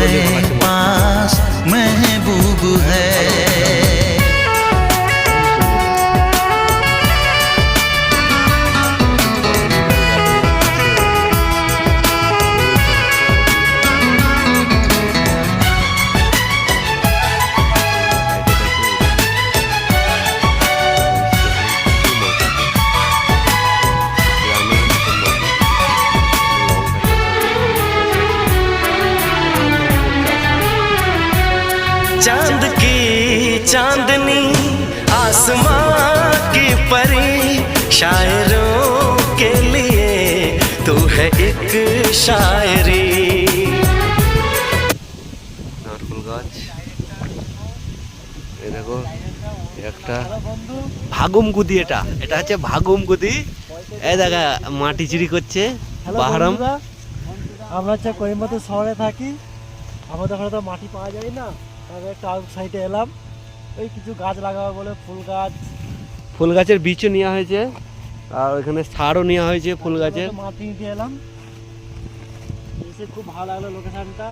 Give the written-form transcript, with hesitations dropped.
है पास महबूब है। चांद की चांदनी आसमां की परी शायरों के लिए तू है एक शायरी। নারকেল গাছ, এই দেখো একটা ভাগুমগুদি, এটা হচ্ছে ভাগুমগুদি। এই দেখা মাটি চুরি করছে বাহারাম। আমরা হচ্ছে কোয়েম্বাটোর শহরে থাকি, আমাদের ওখানে তো মাটি পাওয়া যায় না, তাহলে একটু আউট সাইডে এলাম ওই কিছু গাছ লাগাবো বলে। ফুল গাছের বীজও নেওয়া হয়েছে আর ওখানে সারও নেওয়া হয়েছে ফুল গাছের। মাটি নিতে এলাম, এসে খুব ভালো লাগলো লোকেশনটা।